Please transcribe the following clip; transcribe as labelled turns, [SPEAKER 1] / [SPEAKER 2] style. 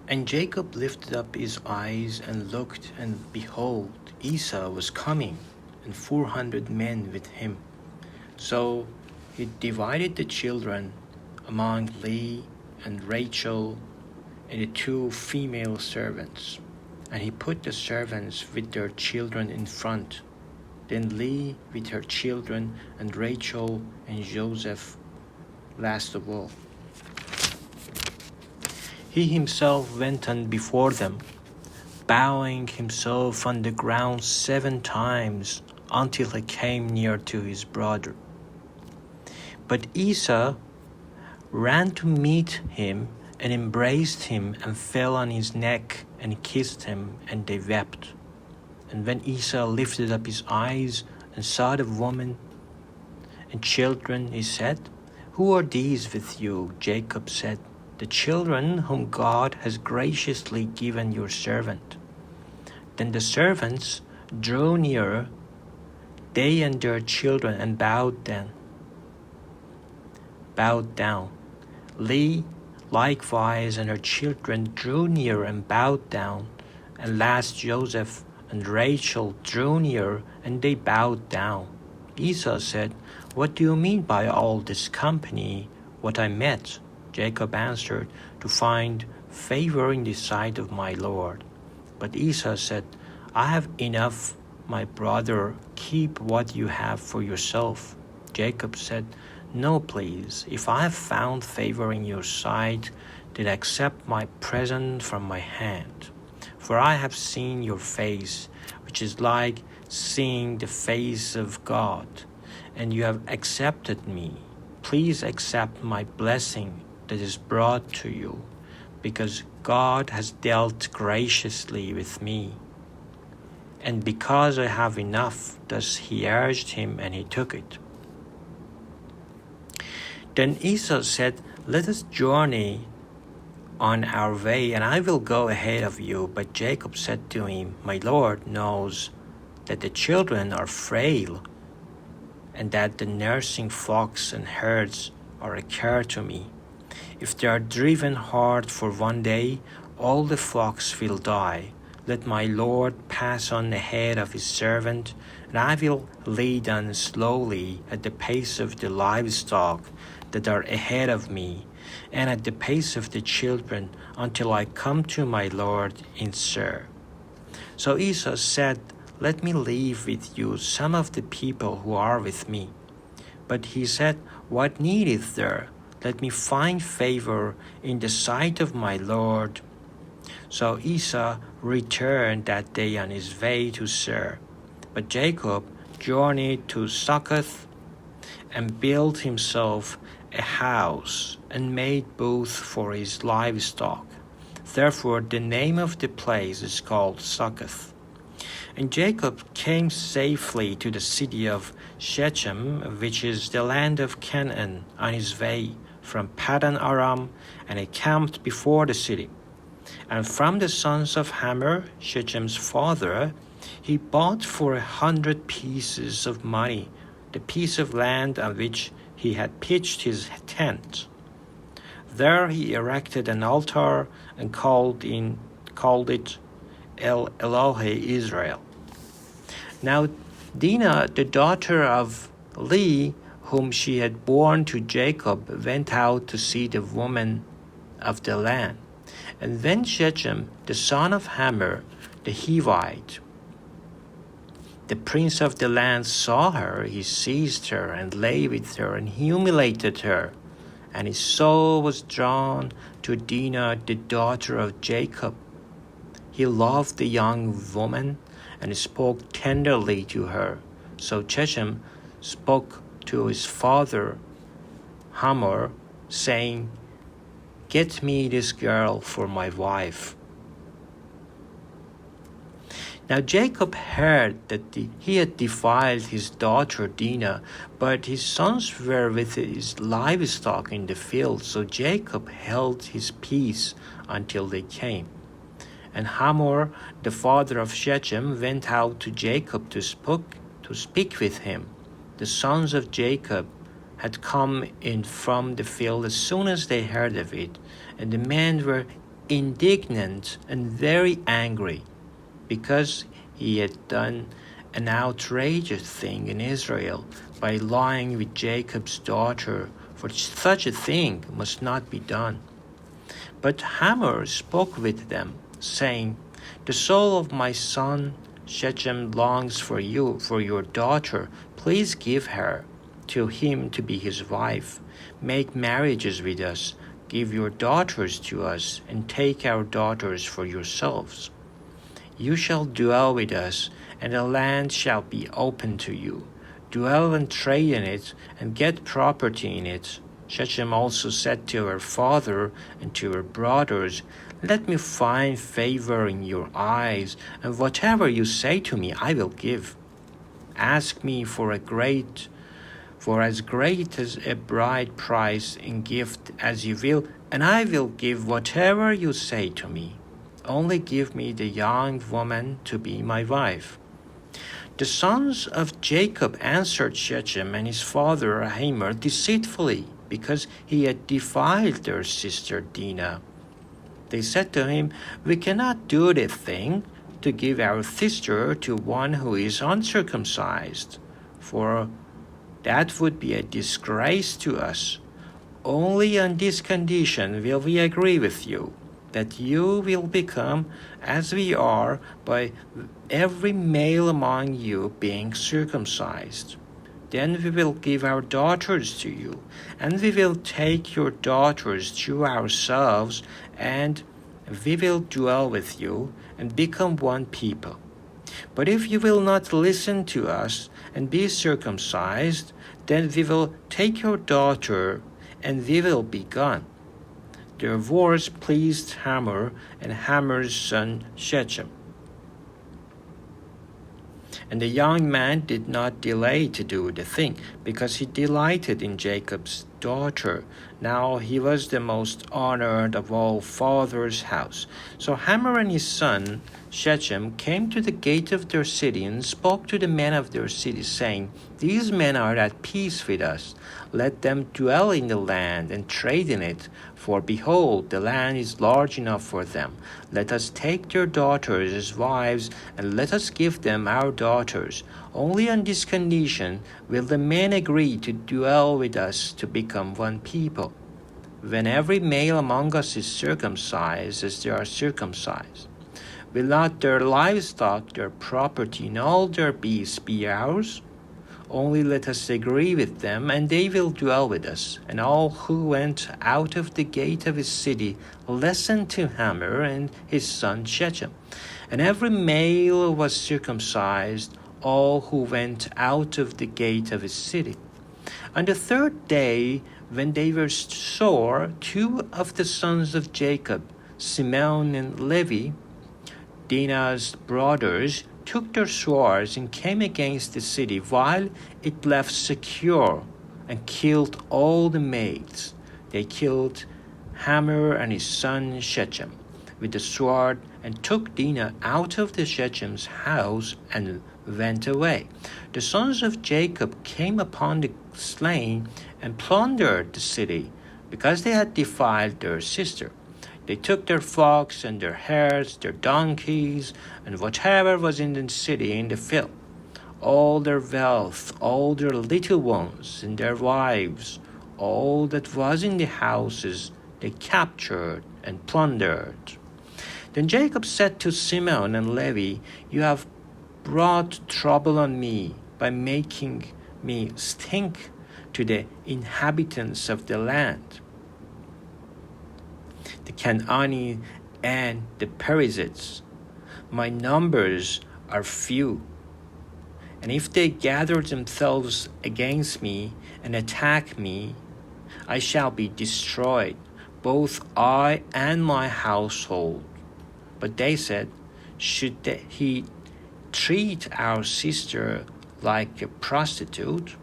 [SPEAKER 1] And Jacob lifted up his eyes and looked, and behold, Esau was coming, and 400 men with him. So he divided the children among Leah and Rachel and the 2 female servants. And he put the servants with their children in front, then Leah with her children, and Rachel and Joseph last of all. He himself went on before them, bowing himself on the ground 7 times until he came near to his brother. But Esau ran to meet him and embraced him and fell on his neck and kissed him, and they wept. And when Esau lifted up his eyes and saw the woman and children, he said, "Who are these with you?" Jacob said, "The children whom God has graciously given your servant." Then the servants drew near, they and their children, and bowed down. Leah likewise and her children drew near and bowed down, and last Joseph and Rachel drew near, and they bowed down. Esau said, "What do you mean by all this company, what I met?" Jacob answered, "To find favor in the sight of my Lord." But Esau said, "I have enough, my brother. Keep what you have for yourself." Jacob said, "No, please. If I have found favor in your sight, then accept my present from my hand. For I have seen your face, which is like seeing the face of God, and you have accepted me. Please accept my blessing that is brought to you, because God has dealt graciously with me. And because I have enough," thus he urged him, and he took it. Then Esau said, "Let us journey on our way, and I will go ahead of you." But Jacob said to him, "My Lord knows that the children are frail, and that the nursing flocks and herds are a care to me. If they are driven hard for one day, all the flocks will die. Let my Lord pass on ahead of his servant, and I will lead on slowly at the pace of the livestock that are ahead of me, and at the pace of the children, until I come to my Lord in Seir." So Esau said, "Let me leave with you some of the people who are with me." But he said, "What need is there? Let me find favor in the sight of my Lord." So Esau returned that day on his way to Seir. But Jacob journeyed to Succoth and built himself a house and made booths for his livestock. Therefore the name of the place is called Succoth. And Jacob came safely to the city of Shechem, which is the land of Canaan, on his way from Paddan Aram, and he camped before the city. And from the sons of Hamor, Shechem's father, he bought for 100 pieces of money the piece of land on which he had pitched his tent. There he erected an altar and called it El Elohe Israel. Now Dinah, the daughter of Leah, whom she had borne to Jacob, went out to see the woman of the land. And when Shechem, the son of Hamor, the Hivite, the prince of the land, saw her, he seized her and lay with her and humiliated her. And his soul was drawn to Dinah, the daughter of Jacob. He loved the young woman and spoke tenderly to her. So Shechem spoke to his father Hamor, saying, "Get me this girl for my wife." Now Jacob heard that he had defiled his daughter Dinah, but his sons were with his livestock in the field, so Jacob held his peace until they came. And Hamor, the father of Shechem, went out to Jacob to speak with him. The sons of Jacob had come in from the field as soon as they heard of it, and the men were indignant and very angry, because he had done an outrageous thing in Israel by lying with Jacob's daughter, for such a thing must not be done. But Hamor spoke with them, saying, The soul of my son Shechem longs for you, for your daughter. Please give her to him to be his wife. Make marriages with us. Give your daughters to us, and take our daughters for yourselves. You shall dwell with us, and the land shall be open to you. Dwell and trade in it, and get property in it. Shechem also said to her father and to her brothers, Let me find favor in your eyes, and whatever you say to me I will give. Ask me for as great as a bride price in gift as you will, and I will give whatever you say to me. Only give me the young woman to be my wife. The sons of Jacob answered Shechem and his father Hamor deceitfully, because he had defiled their sister Dinah. They said to him, We cannot do the thing to give our sister to one who is uncircumcised, for that would be a disgrace to us. Only on this condition will we agree with you, that you will become as we are by every male among you being circumcised. Then we will give our daughters to you, and we will take your daughters to ourselves, and we will dwell with you and become one people. But if you will not listen to us and be circumcised, then we will take your daughter, and we will be gone. Their words pleased Hamor and Hamor's son Shechem. And the young man did not delay to do the thing, because he delighted in Jacob's daughter. Now he was the most honored of all father's house. So Hamor and his son Shechem came to the gate of their city and spoke to the men of their city, saying, These men are at peace with us. Let them dwell in the land and trade in it, for behold, the land is large enough for them. Let us take their daughters as wives, and let us give them our daughters. Only on this condition will the men agree to dwell with us to become one people, when every male among us is circumcised as they are circumcised. Will not their livestock, their property, and all their beasts be ours? Only let us agree with them, and they will dwell with us. And all who went out of the gate of his city listened to Hamor and his son Shechem. And every male was circumcised, all who went out of the gate of his city. On the third day, when they were sore, two of the sons of Jacob, Simeon and Levi, Dinah's brothers, took their swords and came against the city while it left secure, and killed all the maids. They killed Hamor and his son Shechem with the sword, and took Dinah out of the Shechem's house and went away. The sons of Jacob came upon the slain and plundered the city, because they had defiled their sister. They took their flocks and their herds, their donkeys, and whatever was in the city in the field, all their wealth, all their little ones and their wives, all that was in the houses, they captured and plundered. Then Jacob said to Simeon and Levi, You have brought trouble on me by making me stink to the inhabitants of the land, the Canaanites and the Perizzites. My numbers are few, and if they gather themselves against me and attack me, I shall be destroyed, both I and my household. But they said, Should he treat our sister like a prostitute?